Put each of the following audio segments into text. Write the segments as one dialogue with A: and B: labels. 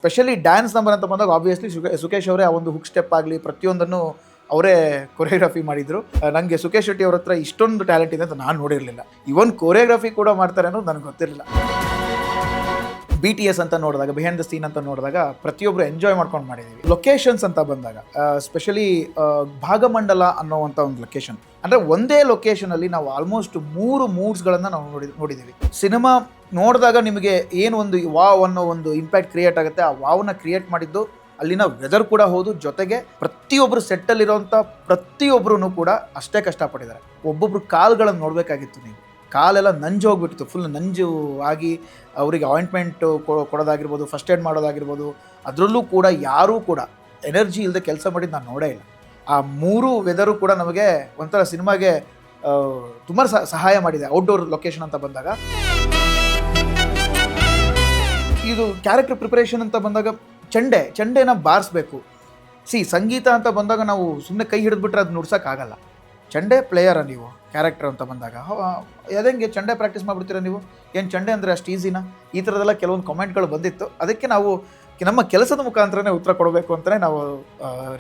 A: Specially dance number ಅಂತ ಬಂದಾಗ obviously Sukesh ಅವರೇ ಆ ಒಂದು ಹುಕ್ ಸ್ಟೆಪ್ ಆಗಲಿ ಪ್ರತಿಯೊಂದನ್ನು ಅವರೇ ಕೊರಿಯೋಗ್ರಫಿ ಮಾಡಿದ್ರು. ನನಗೆ ಸುಕೇಶ್ ಶೆಟ್ಟಿ ಅವ್ರ ಹತ್ರ ಇಷ್ಟೊಂದು ಟ್ಯಾಲೆಂಟ್ ಇದೆ ಅಂತ ನಾನು ನೋಡಿರಲಿಲ್ಲ. ಇವನ್ ಕೊರಿಯೋಗ್ರಫಿ ಕೂಡ ಮಾಡ್ತಾರೆ ಅನ್ನೋದು ನನಗೆ ಗೊತ್ತಿರಲಿಲ್ಲ. BTS ಅಂತ ನೋಡಿದಾಗ, ಬಿಹೈಂಡ್ ದ ಸೀನ್ ಅಂತ ನೋಡಿದಾಗ ಪ್ರತಿಯೊಬ್ಬರು ಎಂಜಾಯ್ ಮಾಡ್ಕೊಂಡು ಮಾಡಿದ್ದೀವಿ. ಲೊಕೇಶನ್ಸ್ ಅಂತ ಬಂದಾಗ ಸ್ಪೆಷಲಿ ಭಾಗಮಂಡಲ ಅನ್ನೋವಂಥ ಒಂದು ಲೊಕೇಶನ್, ಅಂದರೆ ಒಂದೇ ಲೊಕೇಶನಲ್ಲಿ ನಾವು ಆಲ್ಮೋಸ್ಟ್ 3 ಮೂಡ್ಸ್ಗಳನ್ನು ನಾವು ನೋಡಿದ್ದೀವಿ. ಸಿನಿಮಾ ನೋಡಿದಾಗ ನಿಮಗೆ ಏನು ಒಂದು ವಾವ್ ಅನ್ನೋ ಒಂದು ಇಂಪ್ಯಾಕ್ಟ್ ಕ್ರಿಯೇಟ್ ಆಗುತ್ತೆ, ಆ ವಾವ್ನ ಕ್ರಿಯೇಟ್ ಮಾಡಿದ್ದು ಅಲ್ಲಿನ ವೆದರ್ ಕೂಡ ಹೌದು, ಜೊತೆಗೆ ಪ್ರತಿಯೊಬ್ಬರು ಸೆಟ್ಟಲ್ಲಿರೋಂಥ ಪ್ರತಿಯೊಬ್ಬರೂ ಕೂಡ ಅಷ್ಟೇ ಕಷ್ಟಪಟ್ಟಿದ್ದಾರೆ. ಒಬ್ಬೊಬ್ರು ಕಾಲ್ಗಳನ್ನು ನೋಡಬೇಕಾಗಿತ್ತು. ನೀವು ಕಾಲೆಲ್ಲ ನಂಜು ಹೋಗ್ಬಿಟ್ಟಿತ್ತು, ಫುಲ್ ನಂಜು ಆಗಿ ಅವರಿಗೆ ಆಯಿಂಟ್ಮೆಂಟ್ ಕೊಡೋದಾಗಿರ್ಬೋದು, ಫಸ್ಟ್ ಏಡ್ ಮಾಡೋದಾಗಿರ್ಬೋದು, ಅದರಲ್ಲೂ ಕೂಡ ಯಾರೂ ಕೂಡ ಎನರ್ಜಿ ಇಲ್ಲದೆ ಕೆಲಸ ಮಾಡಿದ್ದು ನಾನು ನೋಡೇ ಇಲ್ಲ. ಆ 3 ವೆದರು ಕೂಡ ನಮಗೆ ಒಂಥರ ಸಿನಿಮಾಗೆ ತುಂಬ ಸಹಾಯ ಮಾಡಿದೆ. ಔಟ್ಡೋರ್ ಲೊಕೇಶನ್ ಅಂತ ಬಂದಾಗ, ಇದು ಕ್ಯಾರೆಕ್ಟರ್ ಪ್ರಿಪರೇಷನ್ ಅಂತ ಬಂದಾಗ ಚಂಡೆನ ಬಾರಿಸ್ಬೇಕು. ಸಂಗೀತ ಅಂತ ಬಂದಾಗ ನಾವು ಸುಮ್ಮನೆ ಕೈ ಹಿಡಿದ್ಬಿಟ್ರೆ ಅದು ನುಡ್ಸೋಕ್ಕಾಗಲ್ಲ. ಚಂಡೆ ಪ್ಲೇಯರ ನೀವು ಕ್ಯಾರೆಕ್ಟರ್ ಅಂತ ಬಂದಾಗ ಅದಂಗೆ ಚಂಡೆ ಪ್ರಾಕ್ಟೀಸ್ ಮಾಡಿಬಿಡ್ತೀರ ನೀವು, ಏನು ಚಂಡೆ ಅಂದರೆ ಅಷ್ಟು ಈಸಿನಾ? ಈ ಥರದ್ದೆಲ್ಲ ಕೆಲವೊಂದು ಕಮೆಂಟ್ಗಳು ಬಂದಿತ್ತು. ಅದಕ್ಕೆ ನಾವು ನಮ್ಮ ಕೆಲಸದ ಮುಖಾಂತರನೇ ಉತ್ತರ ಕೊಡಬೇಕು ಅಂತಲೇ ನಾವು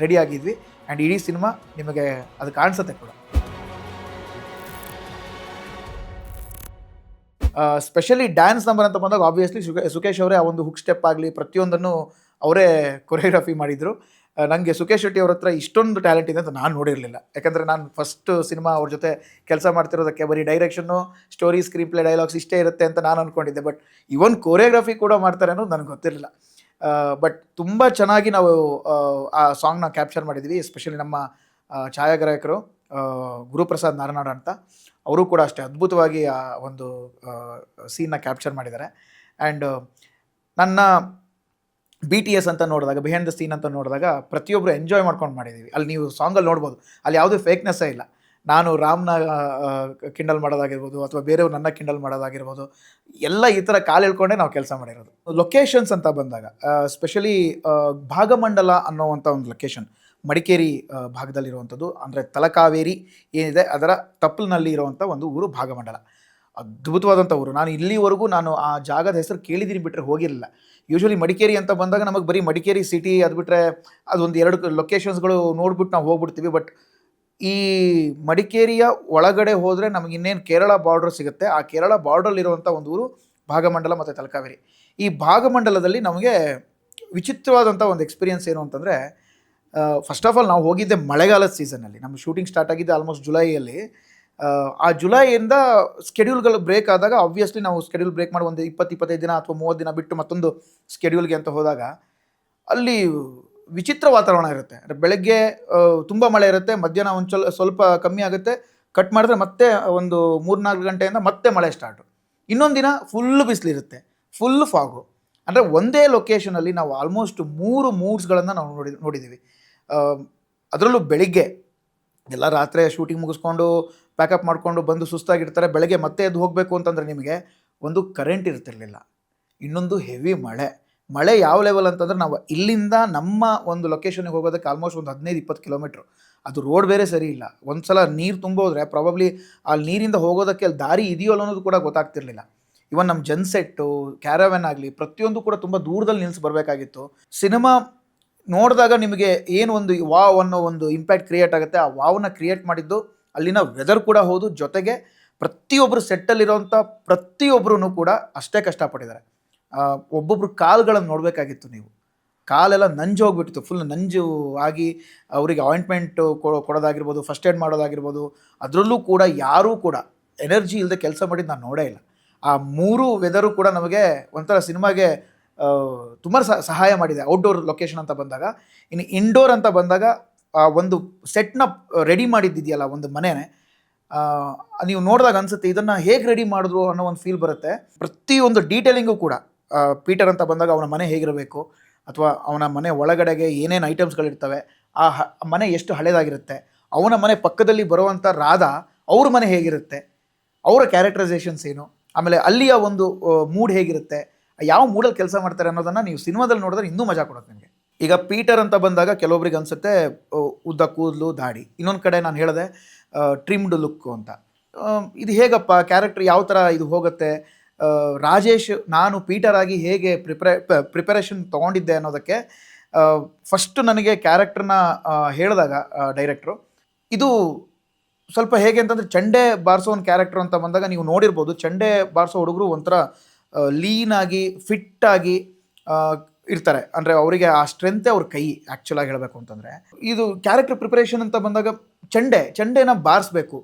A: ರೆಡಿ ಆಗಿದ್ವಿ. ಆ್ಯಂಡ್ ಇಡೀ ಸಿನಿಮಾ ನಿಮಗೆ ಅದು ಕಾಣಿಸುತ್ತೆ ಕೂಡ. ಸ್ಪೆಷಲಿ ಡ್ಯಾನ್ಸ್ ನಂಬರ್ ಅಂತ ಬಂದಾಗ ಆಬ್ವಿಯಸ್ಲಿ ಸುಕೇಶ್ ಅವರೇ ಆ ಒಂದು ಹುಕ್ ಸ್ಟೆಪ್ ಆಗಲಿ ಪ್ರತಿಯೊಂದನ್ನು ಅವರೇ ಕೊರಿಯೋಗ್ರಫಿ ಮಾಡಿದರು. ನನಗೆ ಸುಕೇಶ್ ಶೆಟ್ಟಿ ಅವ್ರ ಹತ್ರ ಇಷ್ಟೊಂದು ಟ್ಯಾಲೆಂಟ್ ಇದೆ ಅಂತ ನಾನು ನೋಡಿರಲಿಲ್ಲ. ಯಾಕಂದರೆ ನಾನು ಫಸ್ಟ್ ಸಿನಿಮಾ ಅವ್ರ ಜೊತೆ ಕೆಲಸ ಮಾಡ್ತಿರೋದಕ್ಕೆ ಬರೀ direction, story, screen play, dialogues ಇಷ್ಟೇ ಇರುತ್ತೆ ಅಂತ ನಾನು ಅಂದ್ಕೊಂಡಿದ್ದೆ. ಬಟ್ ಇವನ್ ಕೊರಿಯೋಗ್ರಫಿ ಕೂಡ ಮಾಡ್ತಾರೆ ಅನ್ನೋದು ನನಗೆ ಗೊತ್ತಿರಲಿಲ್ಲ. ಬಟ್ ತುಂಬ ಚೆನ್ನಾಗಿ ನಾವು ಆ ಸಾಂಗ್ನ ಕ್ಯಾಪ್ಚರ್ ಮಾಡಿದ್ವಿ. ಎಸ್ಪೆಷಲಿ ನಮ್ಮ ಛಾಯಾಗ್ರಾಹಕರು ಗುರುಪ್ರಸಾದ್ ನಾರನಾಡ್ ಅಂತ, ಅವರು ಕೂಡ ಅಷ್ಟೇ ಅದ್ಭುತವಾಗಿ ಆ ಒಂದು ಸೀನ್ನ ಕ್ಯಾಪ್ಚರ್ ಮಾಡಿದ್ದಾರೆ. ಆ್ಯಂಡ್ ನನ್ನ BTS ಅಂತ ನೋಡಿದಾಗ, ಬಿಹೈಂಡ್ ದ ಸೀನ್ ಅಂತ ನೋಡಿದಾಗ ಪ್ರತಿಯೊಬ್ಬರು ಎಂಜಾಯ್ ಮಾಡ್ಕೊಂಡು ಮಾಡಿದ್ದೀವಿ. ಅಲ್ಲಿ ನೀವು ಸಾಂಗಲ್ಲಿ ನೋಡ್ಬೋದು, ಅಲ್ಲಿ ಯಾವುದೇ ಫೇಕ್ನೆಸ್ಸೇ ಇಲ್ಲ. ನಾನು ರಾಮ್ನ ಕಿಂಡಲ್ ಮಾಡೋದಾಗಿರ್ಬೋದು, ಅಥವಾ ಬೇರೆಯವ್ರು ನನ್ನ ಕಿಂಡಲ್ ಮಾಡೋದಾಗಿರ್ಬೋದು, ಎಲ್ಲ ಈ ಥರ ಕಾಲು ಎಳ್ಕೊಂಡೇ ನಾವು ಕೆಲಸ ಮಾಡಿರೋದು. ಲೊಕೇಶನ್ಸ್ ಅಂತ ಬಂದಾಗ ಸ್ಪೆಷಲಿ ಭಾಗಮಂಡಲ ಅನ್ನೋವಂಥ ಒಂದು ಲೊಕೇಶನ್ ಮಡಿಕೇರಿ ಭಾಗದಲ್ಲಿರುವಂಥದ್ದು, ಅಂದರೆ ತಲಕಾವೇರಿ ಏನಿದೆ ಅದರ ತಪ್ಪಲಿನಲ್ಲಿ ಇರುವಂಥ ಒಂದು ಊರು ಭಾಗಮಂಡಲ. ಅದ್ಭುತವಾದಂಥ ಊರು. ನಾನು ಇಲ್ಲಿವರೆಗೂ ಆ ಜಾಗದ ಹೆಸರು ಕೇಳಿದ್ದೀನಿ, ಬಿಟ್ಟರೆ ಹೋಗಿರಲಿಲ್ಲ. ಯೂಶ್ವಲಿ ಮಡಿಕೇರಿ ಅಂತ ಬಂದಾಗ ನಮಗೆ ಬರೀ ಮಡಿಕೇರಿ ಸಿಟಿ ಅದು ಬಿಟ್ಟರೆ ಅದೊಂದು 2 ಲೊಕೇಶನ್ಸ್ಗಳು ನೋಡ್ಬಿಟ್ಟು ನಾವು ಹೋಗ್ಬಿಡ್ತೀವಿ. ಬಟ್ ಈ ಮಡಿಕೇರಿಯ ಒಳಗಡೆ ಹೋದರೆ ನಮಗೆ ಇನ್ನೇನು ಕೇರಳ ಬಾರ್ಡರ್ ಸಿಗುತ್ತೆ. ಆ ಕೇರಳ ಬಾರ್ಡ್ರಲ್ಲಿರುವಂಥ ಒಂದು ಊರು ಭಾಗಮಂಡಲ ಮತ್ತು ತಲಕಾವೇರಿ. ಈ ಭಾಗಮಂಡಲದಲ್ಲಿ ನಮಗೆ ವಿಚಿತ್ರವಾದಂಥ ಒಂದು ಎಕ್ಸ್ಪೀರಿಯನ್ಸ್ ಏನು ಅಂತಂದರೆ, ಫಸ್ಟ್ ಆಫ್ ಆಲ್ ನಾವು ಹೋಗಿದ್ದೆ ಮಳೆಗಾಲದ ಸೀಸನ್ನಲ್ಲಿ. ನಮ್ಮ ಶೂಟಿಂಗ್ ಸ್ಟಾರ್ಟ್ ಆಗಿದ್ದೆ ಆಲ್ಮೋಸ್ಟ್ ಜುಲೈಯಲ್ಲಿ. ಆ ಜುಲೈಯಿಂದ ಸ್ಕೆಡ್ಯೂಲ್ಗಳು ಬ್ರೇಕ್ ಆದಾಗ ಆಬ್ವಿಯಸ್ಲಿ ನಾವು ಸ್ಕೆಡ್ಯೂಲ್ ಬ್ರೇಕ್ ಮಾಡಿ ಒಂದು 20-25 ದಿನ ಅಥವಾ 30 ದಿನ ಬಿಟ್ಟು ಮತ್ತೊಂದು ಸ್ಕೆಡ್ಯೂಲ್ಗೆ ಅಂತ ಹೋದಾಗ ಅಲ್ಲಿ ವಿಚಿತ್ರ ವಾತಾವರಣ ಇರುತ್ತೆ. ಅಂದರೆ ಬೆಳಗ್ಗೆ ತುಂಬ ಮಳೆ ಇರುತ್ತೆ, ಮಧ್ಯಾಹ್ನ ಒಂದು ಸ್ವಲ್ಪ ಕಮ್ಮಿ ಆಗುತ್ತೆ, ಕಟ್ ಮಾಡಿದ್ರೆ ಮತ್ತೆ ಒಂದು 3-4 ಗಂಟೆಯಿಂದ ಮತ್ತೆ ಮಳೆ ಸ್ಟಾರ್ಟು. ಇನ್ನೊಂದು ದಿನ ಫುಲ್ ಬಿಸಿಲಿರುತ್ತೆ, ಫುಲ್ ಫಾಗು. ಅಂದರೆ ಒಂದೇ ಲೊಕೇಶನಲ್ಲಿ ನಾವು ಆಲ್ಮೋಸ್ಟ್ 3 ಮೂಡ್ಸ್ಗಳನ್ನು ನಾವು ನೋಡಿದ್ದೀವಿ. ಅದರಲ್ಲೂ ಬೆಳಿಗ್ಗೆ ಎಲ್ಲ ರಾತ್ರಿ ಶೂಟಿಂಗ್ ಮುಗಿಸ್ಕೊಂಡು ಪ್ಯಾಕಪ್ ಮಾಡಿಕೊಂಡು ಬಂದು ಸುಸ್ತಾಗಿರ್ತಾರೆ. ಬೆಳಗ್ಗೆ ಮತ್ತೆ ಎದ್ದು ಹೋಗಬೇಕು ಅಂತಂದರೆ ನಿಮಗೆ ಒಂದು ಕರೆಂಟ್ ಇರ್ತಿರಲಿಲ್ಲ, ಇನ್ನೊಂದು ಹೆವಿ ಮಳೆ ಯಾವ ಲೆವೆಲ್ ಅಂತಂದರೆ, ನಾವು ಇಲ್ಲಿಂದ ನಮ್ಮ ಒಂದು ಲೊಕೇಶನ್ಗೆ ಹೋಗೋದಕ್ಕೆ ಆಲ್ಮೋಸ್ಟ್ ಒಂದು 15-20 ಕಿಲೋಮೀಟ್ರು. ಅದು ರೋಡ್ ಬೇರೆ ಸರಿ ಇಲ್ಲ. ಒಂದು ಸಲ ನೀರು ತುಂಬೋದ್ರೆ ಪ್ರಾಬಬ್ಲಿ ಅಲ್ಲಿ ನೀರಿಂದ ಹೋಗೋದಕ್ಕೆ ಅಲ್ಲಿ ದಾರಿ ಇದೆಯೋ ಅನ್ನೋದು ಕೂಡ ಗೊತ್ತಾಗ್ತಿರ್ಲಿಲ್ಲ. ಇವನ್ ನಮ್ಮ ಜನ್ಸೆಟ್ಟು, ಕ್ಯಾರವ್ಯಾನ್ ಆಗಲಿ ಪ್ರತಿಯೊಂದು ಕೂಡ ತುಂಬ ದೂರದಲ್ಲಿ ನಿಲ್ಲಿಸಿ ಬರಬೇಕಾಗಿತ್ತು. ಸಿನಿಮಾ ನೋಡಿದಾಗ ನಿಮಗೆ ಏನು ಒಂದು ವಾವ್ ಅನ್ನೋ ಒಂದು ಇಂಪ್ಯಾಕ್ಟ್ ಕ್ರಿಯೇಟ್ ಆಗುತ್ತೆ, ಆ ವಾವ್ನ ಕ್ರಿಯೇಟ್ ಮಾಡಿದ್ದು ಅಲ್ಲಿನ ವೆದರ್ ಕೂಡ ಹೌದು, ಜೊತೆಗೆ ಪ್ರತಿಯೊಬ್ಬರು ಸೆಟ್ಟಲ್ಲಿರೋಂಥ ಪ್ರತಿಯೊಬ್ಬರೂ ಕೂಡ ಅಷ್ಟೇ ಕಷ್ಟಪಟ್ಟಿದ್ದಾರೆ. ಒಬ್ಬೊಬ್ರು ಕಾಲ್ಗಳನ್ನು ನೋಡಬೇಕಾಗಿತ್ತು. ನೀವು ಕಾಲೆಲ್ಲ ನಂಜು ಹೋಗ್ಬಿಟ್ಟಿತ್ತು, ಫುಲ್ ನಂಜು ಆಗಿ ಅವರಿಗೆ ಆಯಿಂಟ್ಮೆಂಟ್ ಕೊಡೋದಾಗಿರ್ಬೋದು, ಫಸ್ಟ್ ಏಡ್ ಮಾಡೋದಾಗಿರ್ಬೋದು, ಅದರಲ್ಲೂ ಕೂಡ ಯಾರೂ ಕೂಡ ಎನರ್ಜಿ ಇಲ್ಲದೆ ಕೆಲಸ ಮಾಡಿದ್ದು ನಾನು ನೋಡೇ ಇಲ್ಲ. ಆ 3 ವೆದರು ಕೂಡ ನಮಗೆ ಒಂಥರ ಸಿನಿಮಾಗೆ ತುಂಬ ಸಹಾಯ ಮಾಡಿದೆ. ಔಟ್ಡೋರ್ ಲೊಕೇಶನ್ ಅಂತ ಬಂದಾಗ. ಇನ್ನು ಇಂಡೋರ್ ಅಂತ ಬಂದಾಗ ಒಂದು ಸೆಟ್ನ ರೆಡಿ ಮಾಡಿದ್ದಿದೆಯಲ್ಲ ಒಂದು ಮನೆನೇ, ನೀವು ನೋಡಿದಾಗ ಅನಿಸುತ್ತೆ ಇದನ್ನು ಹೇಗೆ ರೆಡಿ ಮಾಡಿದ್ರು ಅನ್ನೋ ಒಂದು ಫೀಲ್ ಬರುತ್ತೆ. ಪ್ರತಿಯೊಂದು ಡೀಟೇಲಿಂಗು ಕೂಡ ಪೀಟರ್ ಅಂತ ಬಂದಾಗ ಅವನ ಮನೆ ಹೇಗಿರಬೇಕು, ಅಥವಾ ಅವನ ಮನೆ ಒಳಗಡೆಗೆ ಏನೇನು ಐಟಮ್ಸ್ಗಳಿರ್ತವೆ, ಆ ಮನೆ ಎಷ್ಟು ಹಳೇದಾಗಿರುತ್ತೆ, ಅವನ ಮನೆ ಪಕ್ಕದಲ್ಲಿ ಬರುವಂಥ ರಾಧಾ ಅವ್ರ ಮನೆ ಹೇಗಿರುತ್ತೆ, ಅವರ ಕ್ಯಾರೆಕ್ಟರೈಸೇಷನ್ಸ್ ಏನು, ಆಮೇಲೆ ಅಲ್ಲಿಯ ಒಂದು ಮೂಡ್ ಹೇಗಿರುತ್ತೆ, ಯಾವ ಮೂಡಲ್ಲಿ ಕೆಲಸ ಮಾಡ್ತಾರೆ ಅನ್ನೋದನ್ನು ನೀವು ಸಿನಿಮಾದಲ್ಲಿ ನೋಡಿದ್ರೆ ಇನ್ನೂ ಮಜಾ ಕೊಡುತ್ತೆ ನಿಮಗೆ. ಈಗ ಪೀಟರ್ ಅಂತ ಬಂದಾಗ ಕೆಲವೊಬ್ರಿಗೆ ಅನಿಸುತ್ತೆ ಉದ್ದ ಕೂದಲು, ದಾಡಿ. ಇನ್ನೊಂದು ಕಡೆ ನಾನು ಹೇಳಿದೆ ಟ್ರಿಮ್ಡ್ ಲುಕ್ಕು ಅಂತ. ಇದು ಹೇಗಪ್ಪ ಕ್ಯಾರೆಕ್ಟರ್ ಯಾವ ಥರ ಇದು ಹೋಗುತ್ತೆ, ರಾಜೇಶ್ ನಾನು ಪೀಟರ್ ಆಗಿ ಹೇಗೆ ಪ್ರಿಪರೇಷನ್ ತೊಗೊಂಡಿದ್ದೆ ಅನ್ನೋದಕ್ಕೆ ಫಸ್ಟ್ ನನಗೆ ಕ್ಯಾರೆಕ್ಟರ್ನ ಹೇಳಿದಾಗ ಡೈರೆಕ್ಟ್ರು, ಇದು ಸ್ವಲ್ಪ ಹೇಗೆ ಅಂತಂದರೆ ಚಂಡೆ ಬಾರಿಸೋ ಒಂದು ಕ್ಯಾರೆಕ್ಟರ್ ಅಂತ ಬಂದಾಗ ನೀವು ನೋಡಿರ್ಬೋದು, ಚಂಡೆ ಬಾರಿಸೋ ಹುಡುಗರು ಒಂಥರ ಲೀನಾಗಿ ಫಿಟ್ಟಾಗಿ ಇರ್ತಾರೆ. ಅಂದರೆ ಅವರಿಗೆ ಆ ಸ್ಟ್ರೆಂತೆ ಅವ್ರ ಕೈ ಆ್ಯಕ್ಚುಲಾಗಿ ಹೇಳಬೇಕು ಅಂತಂದರೆ. ಇದು ಕ್ಯಾರೆಕ್ಟರ್ ಪ್ರಿಪರೇಷನ್ ಅಂತ ಬಂದಾಗ ಚಂಡೆನ ಬಾರಿಸ್ಬೇಕು.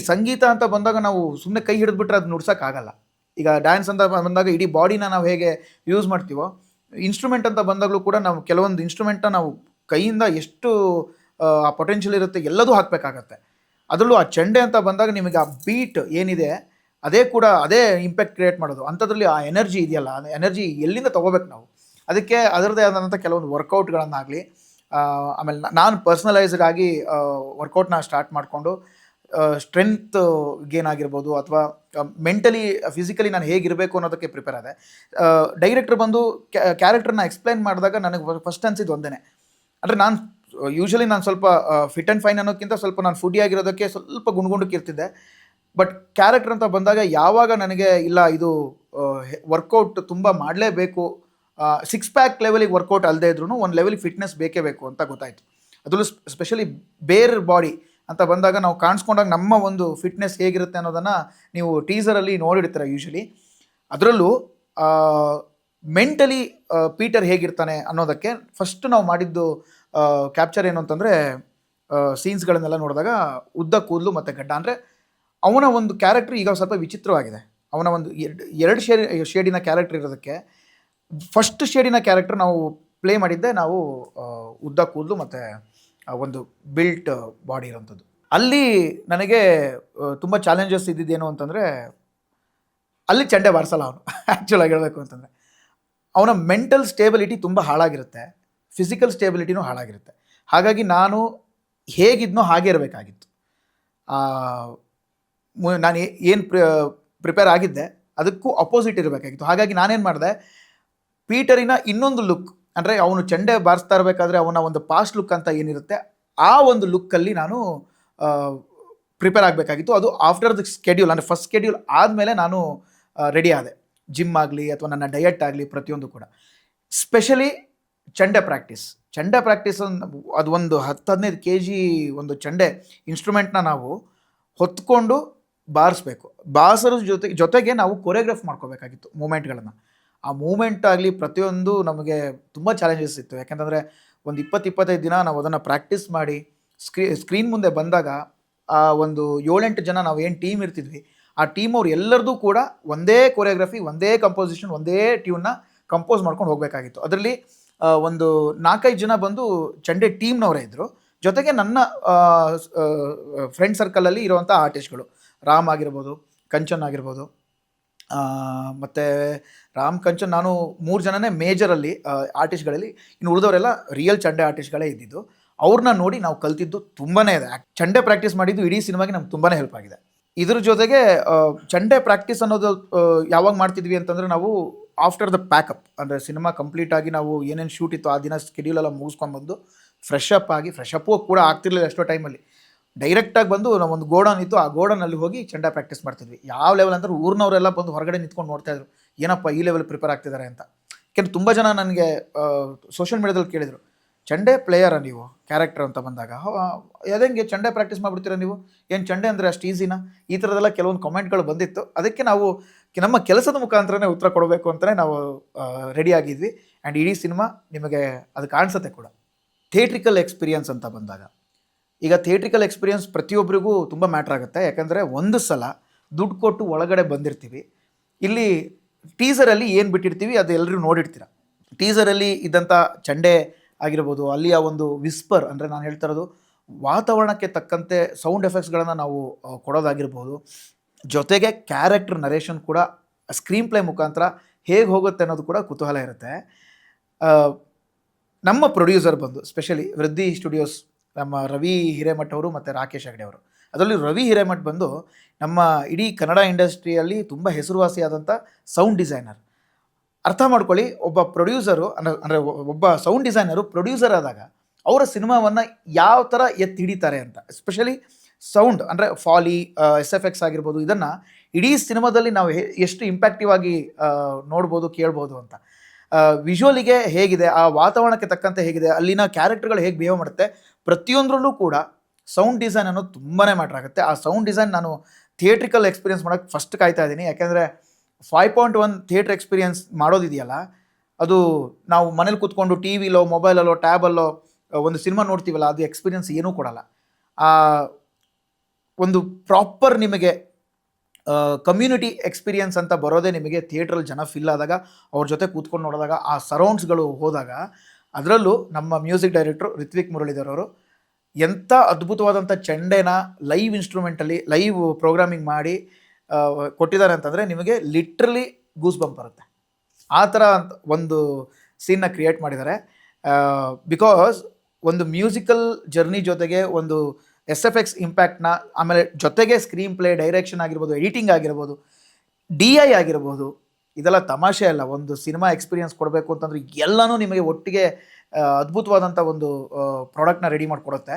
A: ಸಂಗೀತ ಅಂತ ಬಂದಾಗ ನಾವು ಸುಮ್ಮನೆ ಕೈ ಹಿಡಿದ್ಬಿಟ್ರೆ ಅದು ನುಡ್ಸೋಕ್ಕಾಗಲ್ಲ. ಈಗ ಡ್ಯಾನ್ಸ್ ಅಂತ ಬಂದಾಗ ಇಡೀ ಬಾಡಿನ ನಾವು ಹೇಗೆ ಯೂಸ್ ಮಾಡ್ತೀವೋ, ಇನ್ಸ್ಟ್ರೂಮೆಂಟ್ ಅಂತ ಬಂದಾಗಲೂ ಕೂಡ ನಾವು ಕೆಲವೊಂದು ಇನ್ಸ್ಟ್ರೂಮೆಂಟ್ನ ನಾವು ಕೈಯಿಂದ ಎಷ್ಟು ಆ ಪೊಟೆನ್ಷಿಯಲ್ ಇರುತ್ತೆ ಎಲ್ಲದೂ ಹಾಕಬೇಕಾಗತ್ತೆ. ಅದರಲ್ಲೂ ಆ ಚೆಂಡೆ ಅಂತ ಬಂದಾಗ ನಿಮಗೆ ಆ ಬೀಟ್ ಏನಿದೆ ಅದೇ ಇಂಪ್ಯಾಕ್ಟ್ ಕ್ರಿಯೇಟ್ ಮಾಡೋದು. ಅಂಥದ್ರಲ್ಲಿ ಆ ಎನರ್ಜಿ ಇದೆಯಲ್ಲ, ಆ ಎನರ್ಜಿ ಎಲ್ಲಿಂದ ತೊಗೋಬೇಕು ನಾವು. ಅದಕ್ಕೆ ಅದರದ್ದೇ ಆದಂಥ ಕೆಲವೊಂದು ವರ್ಕೌಟ್ಗಳನ್ನಾಗಲಿ, ಆಮೇಲೆ ನಾನು ಪರ್ಸ್ನಲೈಸ್ಡ್ ಆಗಿ ವರ್ಕೌಟ್ನ ಸ್ಟಾರ್ಟ್ ಮಾಡಿಕೊಂಡು ಸ್ಟ್ರೆಂತ್ ಗೇನ್ ಆಗಿರ್ಬೋದು ಅಥವಾ ಮೆಂಟಲಿ ಫಿಸಿಕಲಿ ನಾನು ಹೇಗಿರಬೇಕು ಅನ್ನೋದಕ್ಕೆ ಪ್ರಿಪೇರ್ ಆದೆ. ಡೈರೆಕ್ಟರ್ ಬಂದು ಕ್ಯಾರೆಕ್ಟರ್ನ ಎಕ್ಸ್ಪ್ಲೈನ್ ಮಾಡಿದಾಗ ನನಗೆ ಫಸ್ಟ್ ಅನಿಸಿದ್ದು ಒಂದೇ, ಅಂದರೆ ನಾನು ಯೂಶ್ವಲಿ ನಾನು ಸ್ವಲ್ಪ ಫಿಟ್ ಆ್ಯಂಡ್ ಫೈನ್ ಅನ್ನೋಕ್ಕಿಂತ ಸ್ವಲ್ಪ ನಾನು ಫುಡ್ಡಿ ಆಗಿರೋದಕ್ಕೆ ಸ್ವಲ್ಪ ಗುಂಡ್ಗುಂಡಕ್ಕೆ ಇರ್ತಿದ್ದೆ. ಬಟ್ ಕ್ಯಾರೆಕ್ಟರ್ ಅಂತ ಬಂದಾಗ ಯಾವಾಗ ನನಗೆ ಇಲ್ಲ ಇದು ವರ್ಕೌಟ್ ತುಂಬ ಮಾಡಲೇಬೇಕು, 6 ಪ್ಯಾಕ್ ಲೆವೆಲಿಗೆ ವರ್ಕೌಟ್ ಅಲ್ಲದೆ ಇದ್ರೂ ಒಂದು ಲೆವೆಲಿಗೆ ಫಿಟ್ನೆಸ್ ಬೇಕೇ ಬೇಕು ಅಂತ ಗೊತ್ತಾಯಿತು. ಅದರಲ್ಲೂ ಸ್ಪೆಷಲಿ ಬೇರ್ ಬಾಡಿ ಅಂತ ಬಂದಾಗ ನಾವು ಕಾಣಿಸ್ಕೊಂಡಾಗ ನಮ್ಮ ಒಂದು ಫಿಟ್ನೆಸ್ ಹೇಗಿರುತ್ತೆ ಅನ್ನೋದನ್ನು ನೀವು ಟೀಸರಲ್ಲಿ ನೋಡಿರ್ತೀರ ಯೂಶ್ವಲಿ. ಅದರಲ್ಲೂ ಮೆಂಟಲಿ ಪೀಟರ್ ಹೇಗಿರ್ತಾನೆ ಅನ್ನೋದಕ್ಕೆ ಫಸ್ಟ್ ನಾವು ಮಾಡಿದ್ದು ಕ್ಯಾಪ್ಚರ್ ಏನು ಅಂತಂದರೆ, ಸೀನ್ಸ್ಗಳನ್ನೆಲ್ಲ ನೋಡಿದಾಗ ಉದ್ದ ಕೂದಲು ಮತ್ತು ಗಡ್ಡ. ಅಂದರೆ ಅವನ ಒಂದು ಕ್ಯಾರೆಕ್ಟರ್ ಈಗ ಸ್ವಲ್ಪ ವಿಚಿತ್ರವಾಗಿದೆ. ಅವನ ಒಂದು ಎರಡು ಶೇಡಿನ ಕ್ಯಾರೆಕ್ಟರ್ ಇರೋದಕ್ಕೆ ಫಸ್ಟ್ ಶೇಡಿನ ಕ್ಯಾರೆಕ್ಟರ್ ನಾವು ಪ್ಲೇ ಮಾಡಿದ್ದೆ ನಾವು ಉದ್ದ ಕೂದಲು ಮತ್ತು ಒಂದು ಬಿಲ್ಟ್ ಬಾಡಿ ಇರೋಂಥದ್ದು. ಅಲ್ಲಿ ನನಗೆ ತುಂಬ ಚಾಲೆಂಜಸ್ ಇದ್ದಿದ್ದೇನು ಅಂತಂದರೆ, ಅಲ್ಲಿ ಚಂಡೆ ಬಾರಿಸಲ್ಲ ಅವನು. ಆ್ಯಕ್ಚುಲಾಗಿ ಹೇಳಬೇಕು ಅಂತಂದರೆ ಅವನ ಮೆಂಟಲ್ ಸ್ಟೇಬಿಲಿಟಿ ತುಂಬ ಹಾಳಾಗಿರುತ್ತೆ, ಫಿಸಿಕಲ್ ಸ್ಟೇಬಿಲಿಟಿನೂ ಹಾಳಾಗಿರುತ್ತೆ. ಹಾಗಾಗಿ ನಾನು ಹೇಗಿದ್ನೋ ಹಾಗೆ ಇರಬೇಕಾಗಿತ್ತು. ನಾನು ಏನು ಪ್ರಿಪೇರ್ ಆಗಿದ್ದೆ ಅದಕ್ಕೂ ಅಪೋಸಿಟ್ ಇರಬೇಕಾಗಿತ್ತು. ಹಾಗಾಗಿ ನಾನೇನು ಮಾಡಿದೆ, ಪೀಟರಿನ ಇನ್ನೊಂದು ಲುಕ್, ಅಂದರೆ ಅವನು ಚಂಡೆ ಬಾರಿಸ್ತಾ ಇರಬೇಕಾದ್ರೆ ಅವನ ಒಂದು ಪಾಸ್ಟ್ ಲುಕ್ ಅಂತ ಏನಿರುತ್ತೆ ಆ ಒಂದು ಲುಕ್ಕಲ್ಲಿ ನಾನು ಪ್ರಿಪೇರ್ ಆಗಬೇಕಾಗಿತ್ತು. ಅದು ಆಫ್ಟರ್ ದ ಸ್ಕೆಡ್ಯೂಲ್, ಅಂದರೆ ಫಸ್ಟ್ ಸ್ಕೆಡ್ಯೂಲ್ ಆದಮೇಲೆ ನಾನು ರೆಡಿ ಆದೆ. ಜಿಮ್ ಆಗಲಿ ಅಥವಾ ನನ್ನ ಡಯಟ್ ಆಗಲಿ ಪ್ರತಿಯೊಂದು ಕೂಡ. ಸ್ಪೆಷಲಿ ಚಂಡೆ ಪ್ರಾಕ್ಟೀಸ್ ಅದು ಒಂದು 10-15 kg ಒಂದು ಚಂಡೆ ಇನ್ಸ್ಟ್ರೂಮೆಂಟ್ನ ನಾವು ಹೊತ್ಕೊಂಡು ಬಾರಿಸ್ಬೇಕು. ಬಾರಿಸೋದ್ರ ಜೊತೆಗೆ ನಾವು ಕೊರಿಯೋಗ್ರಾಫ್ ಮಾಡ್ಕೋಬೇಕಾಗಿತ್ತು ಮೂಮೆಂಟ್ಗಳನ್ನು. ಆ ಮೂಮೆಂಟ್ ಆಗಲಿ ಪ್ರತಿಯೊಂದು ನಮಗೆ ತುಂಬ ಚಾಲೆಂಜಸ್ ಇತ್ತು. ಯಾಕೆಂತಂದರೆ ಒಂದು 20-25 ದಿನ ನಾವು ಅದನ್ನು ಪ್ರಾಕ್ಟೀಸ್ ಮಾಡಿ ಸ್ಕ್ರೀನ್ ಮುಂದೆ ಬಂದಾಗ ಆ ಒಂದು 7-8 ಜನ ನಾವು ಏನು ಟೀಮ್ ಇರ್ತಿದ್ವಿ, ಆ ಟೀಮ್ ಅವ್ರು ಎಲ್ಲರದು ಕೂಡ ಒಂದೇ ಕೊರಿಯೋಗ್ರಫಿ, ಒಂದೇ ಕಂಪೋಸಿಷನ್, ಒಂದೇ ಟ್ಯೂನ್ನ ಕಂಪೋಸ್ ಮಾಡ್ಕೊಂಡು ಹೋಗಬೇಕಾಗಿತ್ತು. ಅದರಲ್ಲಿ ಒಂದು 4-5 ಜನ ಬಂದು ಚಂಡೆ ಟೀಮ್ನವರೇ ಇದ್ದರು. ಜೊತೆಗೆ ನನ್ನ ಫ್ರೆಂಡ್ ಸರ್ಕಲಲ್ಲಿ ಇರುವಂಥ ಆರ್ಟಿಸ್ಟ್ಗಳು, ರಾಮ್ ಆಗಿರ್ಬೋದು, ಕಂಚನ್ ಆಗಿರ್ಬೋದು, ಮತ್ತು ರಾಮ್, ಕಂಚನ್, ನಾನು 3 ಜನನೇ ಮೇಜರಲ್ಲಿ ಆರ್ಟಿಸ್ಟ್ಗಳಲ್ಲಿ. ಇನ್ನು ಉಳಿದವರೆಲ್ಲ ರಿಯಲ್ ಚಂಡೆ ಆರ್ಟಿಸ್ಟ್ಗಳೇ ಇದ್ದಿದ್ದು. ಅವ್ರನ್ನ ನೋಡಿ ನಾವು ಕಲ್ತಿದ್ದು ತುಂಬಾ ಇದೆ. ಚಂಡೆ ಪ್ರಾಕ್ಟೀಸ್ ಮಾಡಿದ್ದು ಇಡೀ ಸಿನಿಮಾಗೆ ನಮ್ಗೆ ತುಂಬಾ ಹೆಲ್ಪ್ ಆಗಿದೆ. ಇದ್ರ ಜೊತೆಗೆ ಚಂಡೆ ಪ್ರಾಕ್ಟೀಸ್ ಅನ್ನೋದು ಯಾವಾಗ ಮಾಡ್ತಿದ್ವಿ ಅಂತಂದರೆ, ನಾವು ಆಫ್ಟರ್ ದ ಪ್ಯಾಕಪ್, ಅಂದರೆ ಸಿನಿಮಾ ಕಂಪ್ಲೀಟಾಗಿ ನಾವು ಏನೇನು ಶೂಟ್ ಇತ್ತು ಆ ದಿನ ಸ್ಕೆಡ್ಯೂಲೆಲ್ಲ ಮುಗಿಸ್ಕೊಂಡ್ಬಂದು ಫ್ರೆಶ್ ಅಪ್ಪು ಕೂಡ ಆಗ್ತಿರ್ಲಿಲ್ಲ ಎಷ್ಟೋ ಟೈಮಲ್ಲಿ. ಡೈರೆಕ್ಟಾಗಿ ಬಂದು ನಾವು ಒಂದು ಗೋಡನ್ ಇತ್ತು, ಆ ಗೋಡನಲ್ಲಿ ಹೋಗಿ ಚಂಡೆ ಪ್ರಾಕ್ಟೀಸ್ ಮಾಡ್ತಿದ್ವಿ. ಯಾವ ಲೆವೆಲ್ ಅಂದರೆ ಊರಿನವರೆಲ್ಲ ಬಂದು ಹೊರಗಡೆ ನಿಂತ್ಕೊಂಡು ನೋಡ್ತಾಯಿದ್ರು, ಏನಪ್ಪ ಈ ಲೆವೆಲ್ ಪ್ರಿಪೇರ್ ಆಗ್ತಿದ್ದಾರೆ ಅಂತ. ಯಾಕೆಂದ್ರೆ ತುಂಬ ಜನ ನನಗೆ ಸೋಷಿಯಲ್ ಮೀಡಿಯಾದಲ್ಲಿ ಕೇಳಿದರು, ಚಂಡೆ ಪ್ಲೇಯರಾ ನೀವು ಕ್ಯಾರೆಕ್ಟರ್ ಅಂತ ಬಂದಾಗ, ಅದಂಗೆ ಚಂಡೆ ಪ್ರಾಕ್ಟೀಸ್ ಮಾಡಿಬಿಡ್ತೀರಾ ನೀವು, ಏನು ಚಂಡೆ ಅಂದರೆ ಅಷ್ಟು ಈಸಿನಾ, ಈ ಥರದ್ದೆಲ್ಲ ಕೆಲವೊಂದು ಕಮೆಂಟ್ಗಳು ಬಂದಿತ್ತು. ಅದಕ್ಕೆ ನಾವು ನಮ್ಮ ಕೆಲಸದ ಮುಖಾಂತರನೇ ಉತ್ತರ ಕೊಡಬೇಕು ಅಂತಲೇ ನಾವು ರೆಡಿ ಆಗಿದ್ವಿ. ಆ್ಯಂಡ್ ಇಡೀ ಸಿನಿಮಾ ನಿಮಗೆ ಅದು ಕಾಣಿಸುತ್ತೆ ಕೂಡ. ಥಿಯೇಟ್ರಿಕಲ್ ಎಕ್ಸ್ಪೀರಿಯನ್ಸ್ ಅಂತ ಬಂದಾಗ, ಈಗ ಥಿಯೇಟ್ರಿಕಲ್ ಎಕ್ಸ್ಪೀರಿಯನ್ಸ್ ಪ್ರತಿಯೊಬ್ಬರಿಗೂ ತುಂಬ ಮ್ಯಾಟ್ರ್ ಆಗುತ್ತೆ. ಯಾಕಂದರೆ ಒಂದು ಸಲ ದುಡ್ಡು ಕೊಟ್ಟು ಒಳಗಡೆ ಬಂದಿರ್ತೀವಿ. ಇಲ್ಲಿ ಟೀಸರಲ್ಲಿ ಏನು ಬಿಟ್ಟಿರ್ತೀವಿ ಅದು ಎಲ್ಲರೂ ನೋಡಿರ್ತೀರ. ಟೀಸರಲ್ಲಿ ಇದ್ದಂಥ ಚಂಡೆ ಆಗಿರ್ಬೋದು, ಅಲ್ಲಿಯ ಒಂದು ವಿಸ್ಪರ್, ಅಂದರೆ ನಾನು ಹೇಳ್ತಾ ಇರೋದು ವಾತಾವರಣಕ್ಕೆ ತಕ್ಕಂತೆ ಸೌಂಡ್ ಎಫೆಕ್ಟ್ಸ್ಗಳನ್ನು ನಾವು ಕೊಡೋದಾಗಿರ್ಬೋದು. ಜೊತೆಗೆ ಕ್ಯಾರೆಕ್ಟರ್ ನರೇಷನ್ ಕೂಡ ಸ್ಕ್ರೀನ್ ಪ್ಲೇ ಮುಖಾಂತರ ಹೇಗೆ ಹೋಗುತ್ತೆ ಅನ್ನೋದು ಕೂಡ ಕುತೂಹಲ ಇರುತ್ತೆ. ನಮ್ಮ ಪ್ರೊಡ್ಯೂಸರ್ ಬಂದು ಸ್ಪೆಷಲಿ ವೃದ್ಧಿ ಸ್ಟುಡಿಯೋಸ್, ನಮ್ಮ ರವಿ ಹಿರೇಮಠ್ ಅವರು ಮತ್ತು ರಾಕೇಶ್ ಹೆಗಡೆ ಅವರು. ಅದರಲ್ಲಿ ರವಿ ಹಿರೇಮಠ್ ಬಂದು ನಮ್ಮ ಇಡೀ ಕನ್ನಡ ಇಂಡಸ್ಟ್ರಿಯಲ್ಲಿ ತುಂಬ ಹೆಸರುವಾಸಿಯಾದಂಥ ಸೌಂಡ್ ಡಿಸೈನರ್. ಅರ್ಥ ಮಾಡ್ಕೊಳ್ಳಿ, ಒಬ್ಬ ಪ್ರೊಡ್ಯೂಸರು ಅಂದರೆ ಒಬ್ಬ ಸೌಂಡ್ ಡಿಸೈನರು ಪ್ರೊಡ್ಯೂಸರ್ ಆದಾಗ ಅವರ ಸಿನಿಮಾವನ್ನು ಯಾವ ಥರ ಎತ್ತಿ ಹಿಡಿತಾರೆ ಅಂತ, ಎಸ್ಪೆಷಲಿ ಸೌಂಡ್ ಅಂದರೆ ಫಾಲಿ, SFX ಆಗಿರ್ಬೋದು, ಇದನ್ನು ಇಡೀ ಸಿನಿಮಾದಲ್ಲಿ ನಾವು ಎಷ್ಟು ಇಂಪ್ಯಾಕ್ಟಿವ್ ಆಗಿ ನೋಡ್ಬೋದು, ಕೇಳ್ಬೋದು ಅಂತ. ವಿಜುವಲಿಗೆ ಹೇಗಿದೆ, ಆ ವಾತಾವರಣಕ್ಕೆ ತಕ್ಕಂತೆ ಹೇಗಿದೆ, ಅಲ್ಲಿನ ಕ್ಯಾರೆಕ್ಟರ್ಗಳು ಹೇಗೆ ಬಿಹೇವ್ ಮಾಡುತ್ತೆ, ಪ್ರತಿಯೊಂದರಲ್ಲೂ ಕೂಡ ಸೌಂಡ್ ಡಿಸೈನ್ ಅನ್ನೋದು ತುಂಬಾ ಮ್ಯಾಟ್ರ್ ಆಗುತ್ತೆ. ಆ ಸೌಂಡ್ ಡಿಸೈನ್ ನಾನು ಥಿಯೇಟ್ರಿಕಲ್ ಎಕ್ಸ್ಪೀರಿಯನ್ಸ್ ಮಾಡೋಕ್ಕೆ ಫಸ್ಟ್ ಕಾಯ್ತಾ ಇದ್ದೀನಿ. ಯಾಕೆಂದರೆ 5.1 ಥಿಯೇಟ್ರ್ ಎಕ್ಸ್ಪೀರಿಯನ್ಸ್ ಮಾಡೋದಿದೆಯಲ್ಲ, ಅದು ನಾವು ಮನೇಲಿ ಕೂತ್ಕೊಂಡು ಟಿ ವಿಲೋ, ಮೊಬೈಲಲ್ಲೋ, ಟ್ಯಾಬಲ್ಲೋ ಒಂದು ಸಿನಿಮಾ ನೋಡ್ತೀವಲ್ಲ, ಅದು ಎಕ್ಸ್ಪೀರಿಯನ್ಸ್ ಏನೂ ಕೊಡಲ್ಲ. ಒಂದು ಪ್ರಾಪರ್ ನಿಮಗೆ ಕಮ್ಯುನಿಟಿ ಎಕ್ಸ್ಪೀರಿಯನ್ಸ್ ಅಂತ ಬರೋದೇ ನಿಮಗೆ ಥಿಯೇಟ್ರಲ್ಲಿ ಜನ ಫಿಲ್ ಆದಾಗ, ಅವ್ರ ಜೊತೆ ಕೂತ್ಕೊಂಡು ನೋಡಿದಾಗ, ಆ ಸರೌಂಡ್ಸ್ಗಳು ಹೋದಾಗ. ಅದರಲ್ಲೂ ನಮ್ಮ ಮ್ಯೂಸಿಕ್ ಡೈರೆಕ್ಟ್ರು ರಿತ್ವಿಕ್ ಮುರಳೀಧರ್ ಅವರು ಎಂಥ ಅದ್ಭುತವಾದಂಥ ಚೆಂಡೆನ ಲೈವ್ ಇನ್ಸ್ಟ್ರೂಮೆಂಟಲ್ಲಿ ಲೈವ್ ಪ್ರೋಗ್ರಾಮಿಂಗ್ ಮಾಡಿ ಕೊಟ್ಟಿದ್ದಾರೆ ಅಂತಂದರೆ ನಿಮಗೆ ಲಿಟ್ರಲಿ ಗೂಸ್ ಬಂಪ್ ಬರುತ್ತೆ. ಆ ಥರ ಒಂದು ಸೀನ್ನ ಕ್ರಿಯೇಟ್ ಮಾಡಿದ್ದಾರೆ. ಬಿಕಾಸ್ ಒಂದು ಮ್ಯೂಸಿಕಲ್ ಜರ್ನಿ ಜೊತೆಗೆ ಒಂದು SFX ಇಂಪ್ಯಾಕ್ಟ್ನ, ಆಮೇಲೆ ಜೊತೆಗೆ ಸ್ಕ್ರೀನ್ ಪ್ಲೇ, ಡೈರೆಕ್ಷನ್ ಆಗಿರ್ಬೋದು, ಎಡಿಟಿಂಗ್ ಆಗಿರ್ಬೋದು, DI ಆಗಿರ್ಬೋದು, ಇದೆಲ್ಲ ತಮಾಷೆ ಅಲ್ಲ. ಒಂದು ಸಿನಿಮಾ ಎಕ್ಸ್ಪೀರಿಯನ್ಸ್ ಕೊಡಬೇಕು ಅಂತಂದರೆ ಎಲ್ಲನೂ ನಿಮಗೆ ಒಟ್ಟಿಗೆ ಅದ್ಭುತವಾದಂಥ ಒಂದು ಪ್ರಾಡಕ್ಟ್ನ ರೆಡಿ ಮಾಡಿಕೊಡುತ್ತೆ.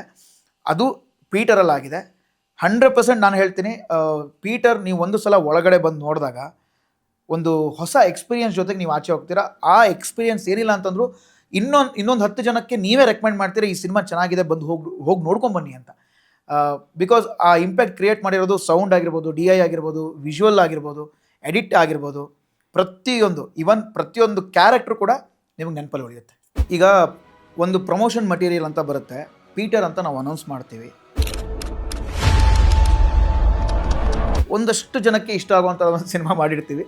A: ಅದು ಪೀಟರಲ್ಲಾಗಿದೆ. 100% ನಾನು ಹೇಳ್ತೀನಿ, ಪೀಟರ್ ನೀವು ಒಂದು ಸಲ ಒಳಗಡೆ ಬಂದು ನೋಡಿದಾಗ ಒಂದು ಹೊಸ ಎಕ್ಸ್ಪೀರಿಯನ್ಸ್ ಜೊತೆಗೆ ನೀವು ಆಚೆ ಹೋಗ್ತೀರಾ. ಆ ಎಕ್ಸ್ಪೀರಿಯನ್ಸ್ ಏನಿಲ್ಲ ಅಂತಂದರೂ ಇನ್ನೊಂದು 10 ಜನಕ್ಕೆ ನೀವೇ ರೆಕಮೆಂಡ್ ಮಾಡ್ತೀರಾ, ಈ ಸಿನಿಮಾ ಚೆನ್ನಾಗಿದೆ, ಬಂದು ಹೋಗಿ ನೋಡ್ಕೊಂಬನ್ನಿ ಅಂತ. ಬಿಕಾಸ್ ಆ ಇಂಪ್ಯಾಕ್ಟ್ ಕ್ರಿಯೇಟ್ ಮಾಡಿರೋದು ಸೌಂಡ್ ಆಗಿರ್ಬೋದು, DI ಆಗಿರ್ಬೋದು, ವಿಜುವಲ್ ಆಗಿರ್ಬೋದು, ಎಡಿಟ್ ಆಗಿರ್ಬೋದು, ಪ್ರತಿಯೊಂದು ಕ್ಯಾರೆಕ್ಟ್ರು ಕೂಡ ನಿಮಗೆ ನೆನಪಲ್ಲಿ ಉಳಿಯುತ್ತೆ. ಈಗ ಒಂದು ಪ್ರಮೋಷನ್ ಮಟೀರಿಯಲ್ ಅಂತ ಬರುತ್ತೆ, ಪೀಟರ್ ಅಂತ ನಾವು ಅನೌನ್ಸ್ ಮಾಡ್ತೀವಿ. ಒಂದಷ್ಟು ಜನಕ್ಕೆ ಇಷ್ಟ ಆಗುವಂಥ ಒಂದು ಸಿನಿಮಾ ಮಾಡಿರ್ತೀವಿ.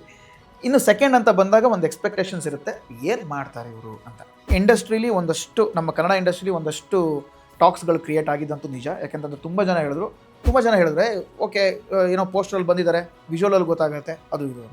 A: ಇನ್ನು ಸೆಕೆಂಡ್ ಅಂತ ಬಂದಾಗ ಒಂದು ಎಕ್ಸ್ಪೆಕ್ಟೇಷನ್ಸ್ ಇರುತ್ತೆ, ಏನು ಮಾಡ್ತಾರೆ ಇವರು ಅಂತ. ಇಂಡಸ್ಟ್ರೀಲಿ ಒಂದಷ್ಟು, ನಮ್ಮ ಕನ್ನಡ ಇಂಡಸ್ಟ್ರೀಲಿ ಒಂದಷ್ಟು ಟಾಕ್ಸ್ಗಳು ಕ್ರಿಯೇಟ್ ಆಗಿದ್ದಂತೂ ನಿಜ. ಯಾಕೆಂತಂದ್ರೆ ತುಂಬ ಜನ ಹೇಳಿದ್ರೆ ಓಕೆ ಏನೋ ಪೋಸ್ಟರಲ್ಲಿ ಬಂದಿದ್ದಾರೆ, ವಿಜುವಲಲ್ಲಿ ಗೊತ್ತಾಗುತ್ತೆ, ಅದು ಇದು.